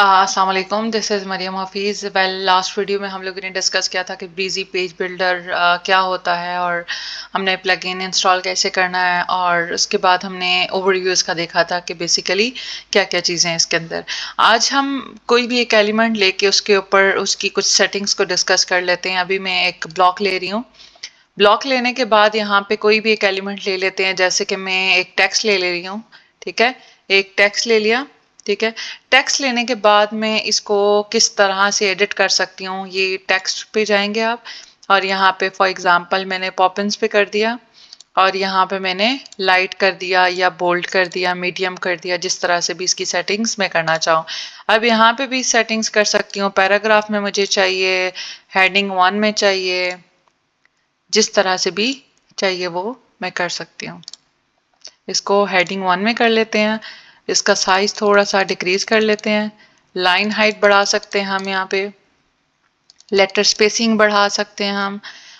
अस्सलाम वालेकुम, this is Maryam Hafeez. Last video में हम लोगों ने डिस्कस किया था कि ब्रीजी पेज बिल्डर क्या होता है और हमने प्लगइन इंस्टॉल कैसे करना है, और उसके बाद हमने ओवरव्यू इसका देखा था कि बेसिकली क्या क्या चीज़ें हैं इसके अंदर। आज हम कोई भी एक एलिमेंट लेके उसके ऊपर उसकी कुछ सेटिंग्स को डिस्कस कर लेते हैं। अभी मैं एक ब्लॉक ले रही हूँ। ब्लॉक लेने के बाद यहाँ पे कोई भी एक एलिमेंट ले लेते हैं, जैसे कि मैं एक टेक्स्ट ले रही हूँ। ठीक है, एक टेक्स्ट ले लिया। ठीक है, टेक्स्ट लेने के बाद मैं इसको किस तरह से एडिट कर सकती हूँ, ये टेक्स्ट पे जाएंगे आप, और यहाँ पे फॉर एग्जांपल मैंने पॉपिंस पे कर दिया, और यहाँ पे मैंने लाइट कर दिया या बोल्ड कर दिया, मीडियम कर दिया, जिस तरह से भी इसकी सेटिंग्स मैं करना चाहूँ। अब यहाँ पे भी सेटिंग्स कर सकती हूँ। पैराग्राफ में मुझे चाहिए, हेडिंग 1 में चाहिए, जिस तरह से भी चाहिए वो मैं कर सकती हूँ। इसको हेडिंग 1 में कर लेते हैं। इसका साइज थोड़ा सा डिक्रीज कर लेते हैं। लाइन हाइट बढ़ा सकते हैं हम यहाँ पे। लेटर स्पेसिंग बढ़ा सकते हैं हम।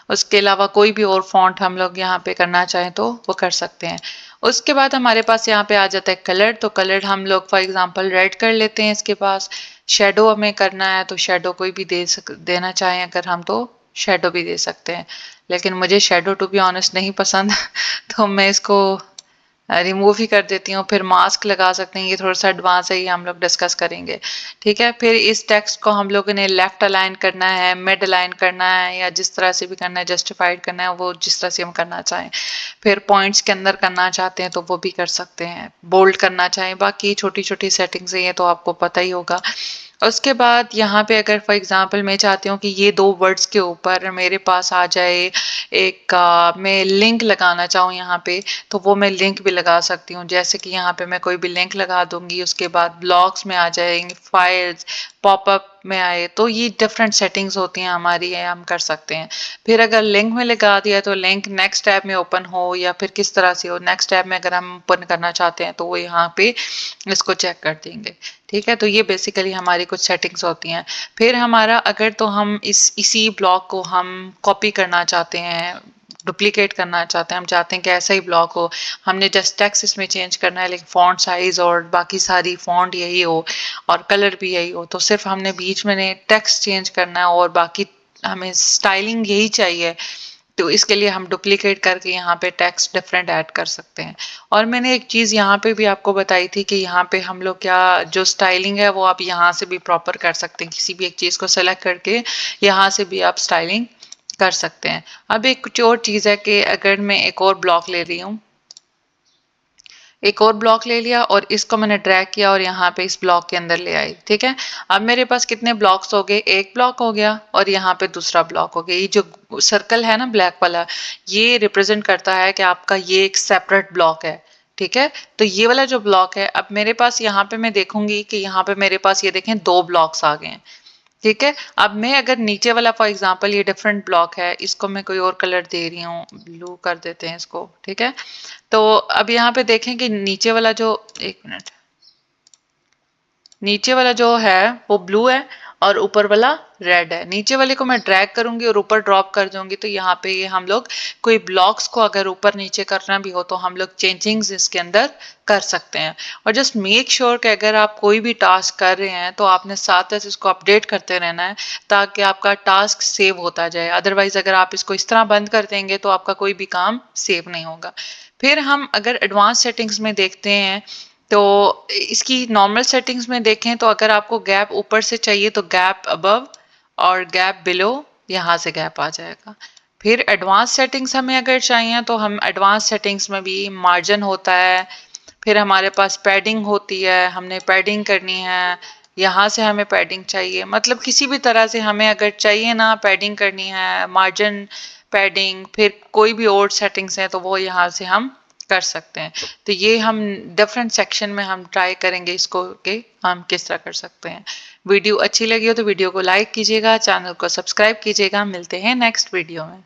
उसके अलावा कोई भी और फॉन्ट हम लोग यहाँ पे करना चाहें तो वो कर सकते हैं। उसके बाद हमारे पास यहाँ पे आ जाता है कलर। तो कलर हम लोग फॉर एग्जांपल रेड कर लेते हैं इसके पास। शेडो हमें करना है तो शेडो कोई भी देना चाहें अगर हम, तो शेडो भी दे सकते हैं, लेकिन मुझे शेडो टू बी ऑनेस्ट नहीं पसंद तो मैं इसको रिमूव ही कर देती हूँ। फिर मास्क लगा सकते हैं, ये थोड़ा सा एडवांस है, ये हम लोग डिस्कस करेंगे। ठीक है, फिर इस टेक्स्ट को हम लोगों ने लेफ्ट अलाइन करना है, मिड अलाइन करना है, या जिस तरह से भी करना है, जस्टिफाइड करना है, वो जिस तरह से हम करना चाहें। फिर पॉइंट्स के अंदर करना चाहते हैं तो वो भी कर सकते हैं, बोल्ड करना चाहें, बाकी छोटी छोटी सेटिंग्स हैं, ये तो आपको पता ही होगा। उसके बाद यहाँ पे अगर फॉर एग्जांपल मैं चाहती हूँ कि ये दो वर्ड्स के ऊपर मेरे पास आ जाए एक मैं लिंक लगाना चाहूँ यहाँ पे, तो वो मैं लिंक भी लगा सकती हूँ। जैसे कि यहाँ पे मैं कोई भी लिंक लगा दूंगी, उसके बाद ब्लॉग्स में आ जाएंगे, फाइल्स, पॉपअप में आए, तो ये डिफरेंट सेटिंग्स होती हैं हमारी, ये हम कर सकते हैं। फिर अगर लिंक में लगा दिया तो लिंक नेक्स्ट टैब में ओपन हो या फिर किस तरह से हो, नेक्स्ट टैब में अगर हम ओपन करना चाहते हैं तो वो यहाँ पे इसको चेक कर देंगे। ठीक है, तो ये बेसिकली हमारी कुछ सेटिंग्स होती हैं। फिर हमारा अगर तो हम इसी ब्लॉक को हम कॉपी करना चाहते हैं, डुप्लीकेट करना चाहते हैं, हम चाहते हैं कि ऐसा ही ब्लॉक हो, हमने जस्ट टेक्स्ट इसमें चेंज करना है, लेकिन फॉन्ट साइज और बाकी सारी फॉन्ट यही हो और कलर भी यही हो, तो सिर्फ हमने बीच में टेक्स्ट चेंज करना है और बाकी हमें स्टाइलिंग यही चाहिए, तो इसके लिए हम डुप्लीकेट करके यहाँ पे टेक्स्ट डिफरेंट ऐड कर सकते हैं। और मैंने एक चीज़ यहाँ पे भी आपको बताई थी कि यहाँ पे हम लोग क्या जो स्टाइलिंग है वो आप यहाँ से भी प्रॉपर कर सकते हैं, किसी भी एक चीज़ को सेलेक्ट करके यहाँ से भी आप स्टाइलिंग कर सकते हैं। अब एक कुछ और चीज़ है कि अगर मैं एक और ब्लॉक ले रही हूँ, एक और ब्लॉक ले लिया और इसको मैंने ड्रैग किया और यहाँ पे इस ब्लॉक के अंदर ले आई। ठीक है, अब मेरे पास कितने ब्लॉक्स हो गए, एक ब्लॉक हो गया और यहाँ पे दूसरा ब्लॉक हो गया। ये जो सर्कल है ना ब्लैक वाला, ये रिप्रेजेंट करता है कि आपका ये एक सेपरेट ब्लॉक है। ठीक है, तो ये वाला जो ब्लॉक है, अब मेरे पास यहाँ पे मैं देखूंगी कि यहाँ पे मेरे पास ये देखें दो ब्लॉक्स आ गए हैं। ठीक है, अब मैं अगर नीचे वाला फॉर एग्जांपल ये डिफरेंट ब्लॉक है, इसको मैं कोई और कलर दे रही हूँ, ब्लू कर देते हैं इसको। ठीक है, तो अब यहाँ पे देखें कि नीचे वाला जो, एक मिनट, नीचे वाला जो है वो ब्लू है और ऊपर वाला रेड है। नीचे वाले को मैं ड्रैग करूंगी और ऊपर ड्रॉप कर दूंगी, तो यहाँ पे ये हम लोग कोई ब्लॉक्स को अगर ऊपर नीचे करना भी हो तो हम लोग चेंजिंग्स इसके अंदर कर सकते हैं। और जस्ट मेक श्योर कि अगर आप कोई भी टास्क कर रहे हैं तो आपने साथ साथ इसको अपडेट करते रहना है ताकि आपका टास्क सेव होता जाए। अदरवाइज अगर आप इसको इस तरह बंद कर देंगे तो आपका कोई भी काम सेव नहीं होगा। फिर हम अगर एडवांस सेटिंग्स में देखते हैं तो इसकी नॉर्मल सेटिंग्स में देखें तो अगर आपको गैप ऊपर से चाहिए तो गैप अबव और गैप बिलो, यहाँ से गैप आ जाएगा। फिर एडवांस सेटिंग्स हमें अगर चाहिए तो हम एडवांस सेटिंग्स में भी मार्जिन होता है, फिर हमारे पास पैडिंग होती है, हमने पैडिंग करनी है, यहाँ से हमें पैडिंग चाहिए, मतलब किसी भी तरह से हमें अगर चाहिए ना पैडिंग करनी है, मार्जिन पैडिंग, फिर कोई भी और सेटिंग्स हैं तो वो यहाँ से हम कर सकते हैं। तो ये हम डिफरेंट सेक्शन में हम ट्राई करेंगे इसको कि हम किस तरह कर सकते हैं। वीडियो अच्छी लगी हो तो वीडियो को लाइक कीजिएगा, चैनल को सब्सक्राइब कीजिएगा। मिलते हैं नेक्स्ट वीडियो में।